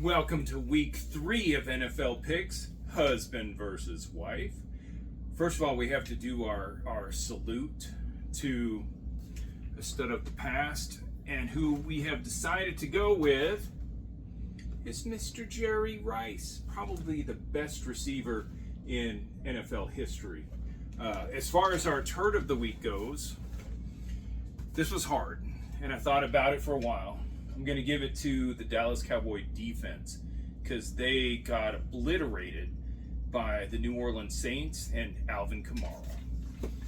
Welcome to week 3 of NFL Picks, husband versus wife. First of all, we have to do our salute to a stud of the past, and who we have decided to go with is Mr. Jerry Rice, probably the best receiver in NFL history. As far as our turd of the week goes, this was hard, and I thought about it for a while. I'm going to give it to the Dallas Cowboy defense because they got obliterated by the New Orleans Saints and Alvin Kamara.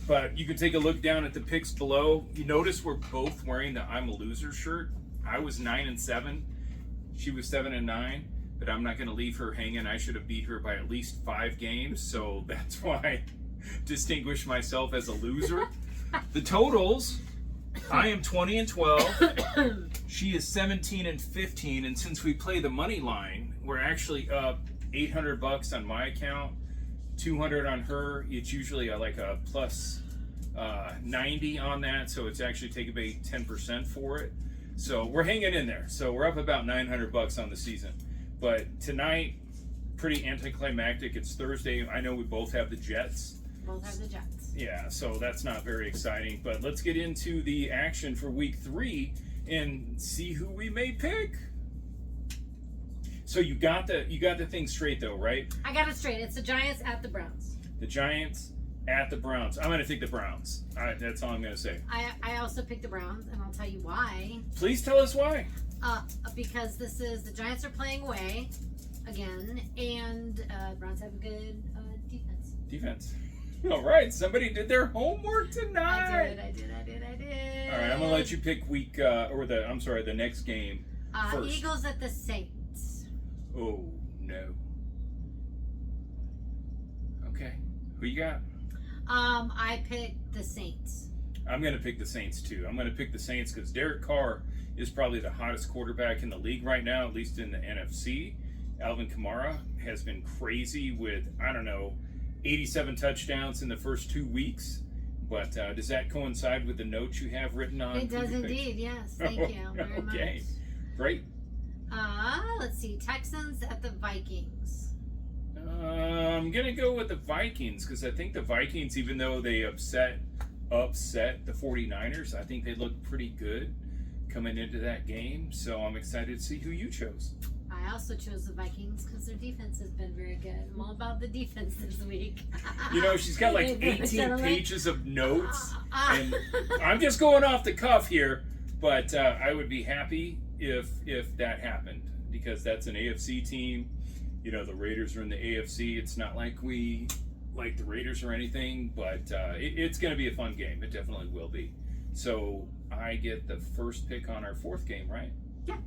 But you can take a look down at the picks below. You notice we're both wearing the I'm a Loser shirt. I was 9-7. She was 7-9. But I'm not going to leave her hanging. I should have beat her by at least 5 games. So that's why I distinguish myself as a loser. The totals, I am 20-12. She is 17-15. And since we play the money line, we're actually up $800 on my account, 200 on her. It's usually like a plus 90 on that. So it's actually taking about 10% for it. So we're hanging in there. So we're up about $900 on the season. But tonight, pretty anticlimactic. It's Thursday. I know we both have the Jets. Both have the Jets. Yeah, so that's not very exciting. But let's get into the action for week 3 and see who we may pick. So you got the thing straight though, right? I got it straight. It's the Giants at the Browns. The Giants at the Browns. I'm going to take the Browns. That's all I'm going to say. I also picked the Browns, and I'll tell you why. Please tell us why. Because the Giants are playing away again, and Browns have a good defense. Defense. All right, somebody did their homework tonight. I did. All right, I'm gonna let you pick the next game first. Eagles at the Saints. Oh no. Okay, who you got? I picked the Saints. I'm gonna pick the Saints too. I'm gonna pick the Saints because Derek Carr is probably the hottest quarterback in the league right now, at least in the NFC. Alvin Kamara has been crazy with 87 touchdowns in the first 2 weeks. But does that coincide with the notes you have written on? It does indeed, yes. Thank you very much. Okay, great. Let's see. Texans at the Vikings. I'm going to go with the Vikings because I think the Vikings, even though they upset the 49ers, I think they look pretty good coming into that game. So I'm excited to see who you chose. I also chose the Vikings because their defense has been very good. I'm all about the defense this week. She's got like 18 pages of notes. And I'm just going off the cuff here, but I would be happy if that happened because that's an AFC team. The Raiders are in the AFC. It's not like we like the Raiders or anything, but it's going to be a fun game. It definitely will be. So I get the first pick on our 4th game, right? Yeah.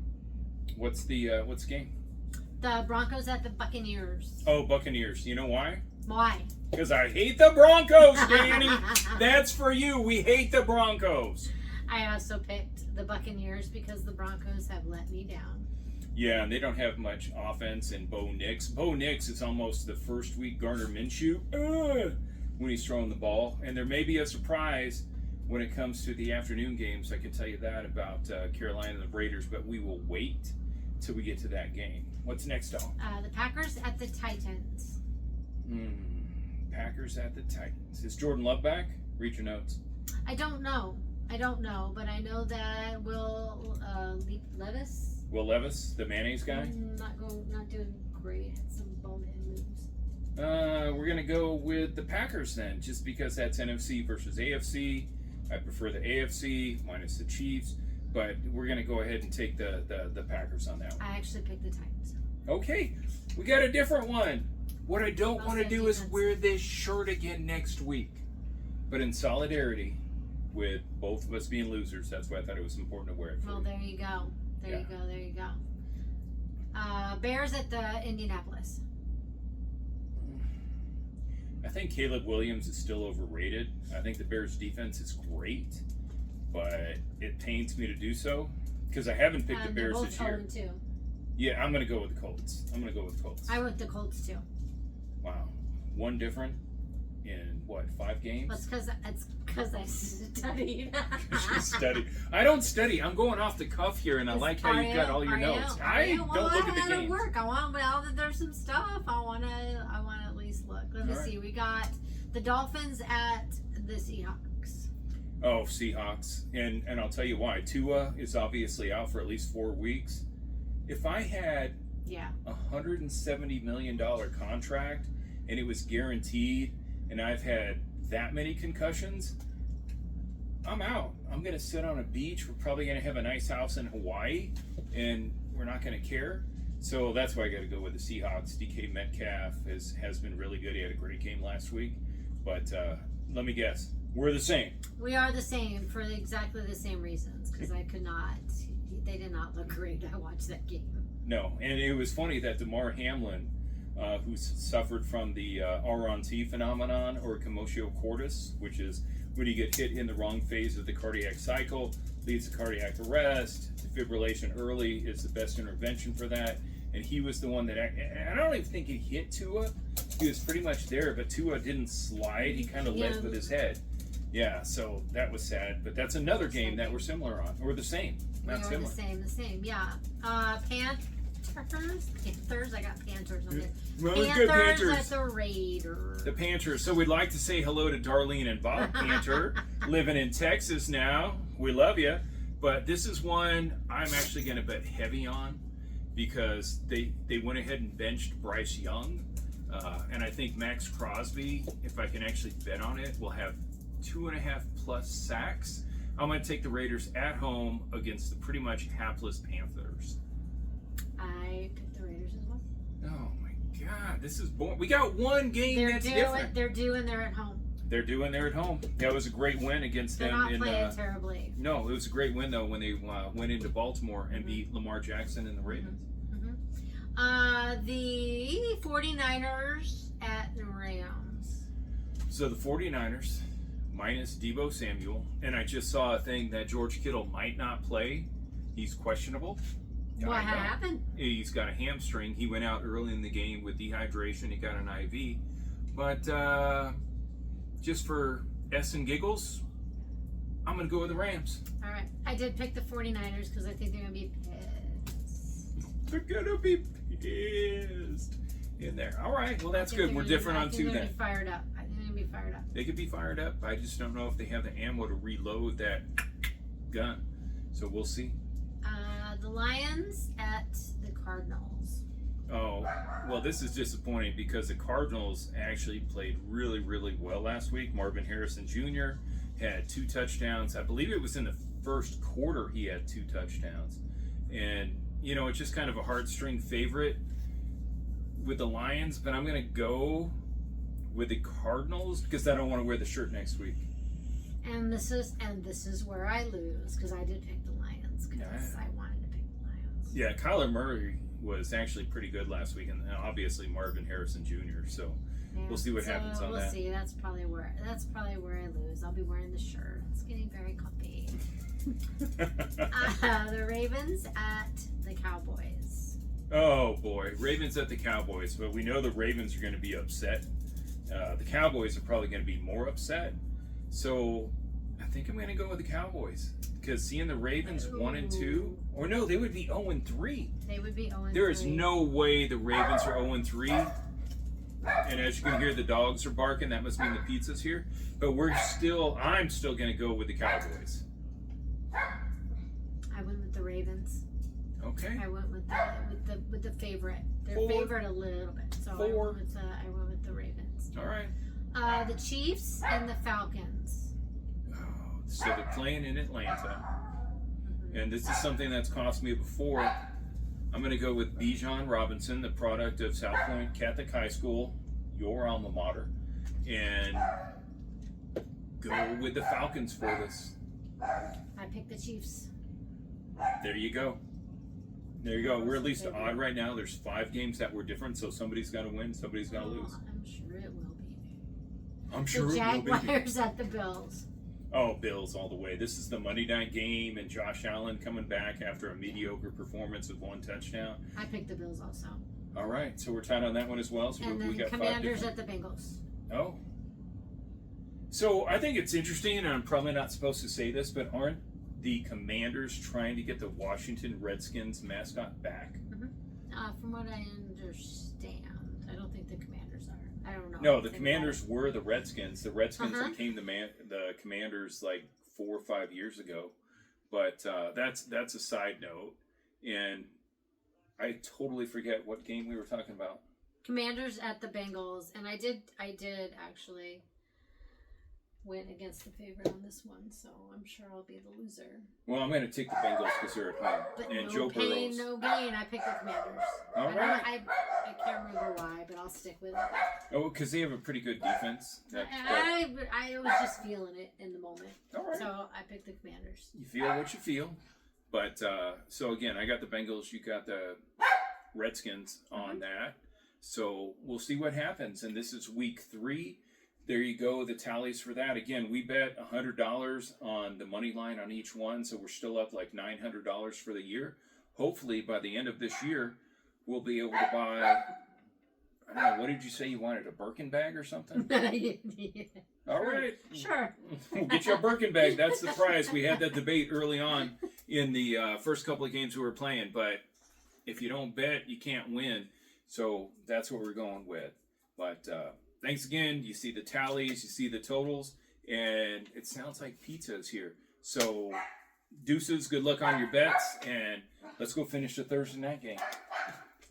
What's the game? The Broncos at the Buccaneers. Oh, Buccaneers. You know why? Why? Because I hate the Broncos, Danny. That's for you. We hate the Broncos. I also picked the Buccaneers because the Broncos have let me down. Yeah, and they don't have much offense in Bo Nix. Bo Nix is almost the first week Gardner Minshew when he's throwing the ball. And there may be a surprise when it comes to the afternoon games. I can tell you that about Carolina and the Raiders, but we will wait till we get to that game. What's next, Dawn? The Packers at the Titans. Packers at the Titans. Is Jordan Love back? Read your notes. I don't know, but I know that Will Levis, the mayonnaise guy? Not doing great. Had some bonehead moves. We're going to go with the Packers then, just because that's NFC versus AFC. I prefer the AFC minus the Chiefs, but we're going to go ahead and take the Packers on that one. I actually picked the Titans. Okay, we got a different one. What I don't want to do is wear this shirt again next week. But in solidarity with both of us being losers, that's why I thought it was important to wear it for you. There you go. There you go. Bears at the Indianapolis. I think Caleb Williams is still overrated. I think the Bears' defense is great, but it pains me to do so because I haven't picked the Bears this year. Too. Yeah, I'm going to go with the Colts. I went the Colts too. Wow. One different in what, 5 games? Well, it's because I studied. She studied. I don't study. I'm going off the cuff here, and I like how you got all your notes. I don't look at the games. Work. I want, now that there's some stuff, I want to at least look. Let me see. We got the Dolphins at the Seahawks. Oh, Seahawks, and I'll tell you why. Tua is obviously out for at least 4 weeks. If I had $170 million contract and it was guaranteed, and I've had that many concussions, I'm out. I'm going to sit on a beach. We're probably going to have a nice house in Hawaii, and we're not going to care. So that's why I got to go with the Seahawks. DK Metcalf has been really good. He had a great game last week. But let me guess. We're the same. We are the same for exactly the same reasons, because they did not look great. I watched that game. No, and it was funny that DeMar Hamlin, who suffered from the RNT phenomenon, or commotio cordis, which is when you get hit in the wrong phase of the cardiac cycle, leads to cardiac arrest. Defibrillation early is the best intervention for that. And he was the one that, I don't even think he hit Tua. He was pretty much there, but Tua didn't slide. He kind of led with his head. Yeah, so that was sad. But that's another game that we're similar on, or the same. Not similar. The same. Yeah. Panthers. I got Panthers on there. Well, Panthers at the Raiders. The Panthers. So we'd like to say hello to Darlene and Bob Panter, living in Texas now. We love you. But this is one I'm actually going to bet heavy on, because they went ahead and benched Bryce Young. And I think Max Crosby, if I can actually bet on it, will have 2.5+ sacks. I'm going to take the Raiders at home against the pretty much hapless Panthers. I picked the Raiders as well. Oh my God, this is boring. We got one game that's different. They're due and they're at home. They're due and they're at home. That was a great win against them. They're not playing terribly. No, it was a great win though when they went into Baltimore and beat Lamar Jackson and the Ravens. The 49ers at the Rams. So the 49ers, minus Deebo Samuel, and I just saw a thing that George Kittle might not play. He's questionable. What happened? He's got a hamstring. He went out early in the game with dehydration. He got an IV. But just for S and giggles, I'm going to go with the Rams. All right. I did pick the 49ers because I think they're going to be pissed. They're going to be pissed in there. All right. Well, that's good. We're different on two then. I think they're going to be fired up. I think they're going to be fired up. They could be fired up. I just don't know if they have the ammo to reload that gun. So we'll see. The Lions at the Cardinals. Oh, well, this is disappointing because the Cardinals actually played really, really well last week. Marvin Harrison Jr. had 2 touchdowns. I believe it was in the first quarter he had 2 touchdowns. And, you know, it's just kind of a heartstring favorite with the Lions, but I'm going to go with the Cardinals because I don't want to wear the shirt next week. And this is where I lose because I did pick the Lions because I wanted to pick the Lions. Yeah, Kyler Murray was actually pretty good last week, and obviously Marvin Harrison Jr. So we'll see what happens on that. We'll see. That's probably where I lose. I'll be wearing the shirt. It's getting very comfy. The Ravens at the Cowboys. Oh boy, Ravens at the Cowboys. But we know the Ravens are going to be upset. The Cowboys are probably going to be more upset. So I think I'm going to go with the Cowboys because seeing the Ravens 1-2, or no, they would be 0-3. They would be 0-3. There is no way the Ravens are 0-3. And as you can hear, the dogs are barking. That must mean the pizza's here. But I'm still going to go with the Cowboys. I went with the Ravens. Okay. I went with the favorite. They're favored a little bit. So I went with the Ravens. All right. The Chiefs and the Falcons. Oh, so they're playing in Atlanta. And this is something that's cost me before. I'm going to go with Bijan Robinson, the product of South Point Catholic High School, your alma mater, and go with the Falcons for this. I picked the Chiefs. There you go. There you go. We're at least odd right now. There's 5 games that were different, so somebody's got to win, somebody's got to lose. I'm sure it will be. I'm sure the it will be. Jaguars at the Bills. Oh, Bills all the way. This is the Monday night game, and Josh Allen coming back after a mediocre performance of 1 touchdown. I picked the Bills also. All right, so we're tied on that one as well. So and we then got Commanders at the Bengals. Oh. So I think it's interesting, and I'm probably not supposed to say this, but aren't the Commanders trying to get the Washington Redskins mascot back? From what I understand, I don't think the Commanders are. I don't know. No, the Commanders were the Redskins. The Redskins became the Commanders like 4 or 5 years ago. But that's a side note, and I totally forget what game we were talking about. Commanders at the Bengals, and I did actually win against the favorite on this one, so I'm sure I'll be the loser. Well, I'm going to take the Bengals because they're at home. But and no Joe pain, Burrow's. no gain. I picked the Commanders. All right. I can't remember why, but I'll stick with it. Oh, because they have a pretty good defense. I was just feeling it in the moment. All right. So I picked the Commanders. You feel what you feel. But, so again, I got the Bengals. You got the Redskins on that. So we'll see what happens. And this is week 3. There you go, the tallies for that. Again, we bet $100 on the money line on each one, so we're still up like $900 for the year. Hopefully, by the end of this year, we'll be able to buy, I don't know, what did you say you wanted, a Birkin bag or something? Yeah. All right. Sure. We'll get you a Birkin bag. That's the prize. We had that debate early on in the first couple of games we were playing, but if you don't bet, you can't win. So that's what we're going with. But thanks again. You see the tallies, you see the totals, and it sounds like pizza is here. So deuces, good luck on your bets, and let's go finish the Thursday night game.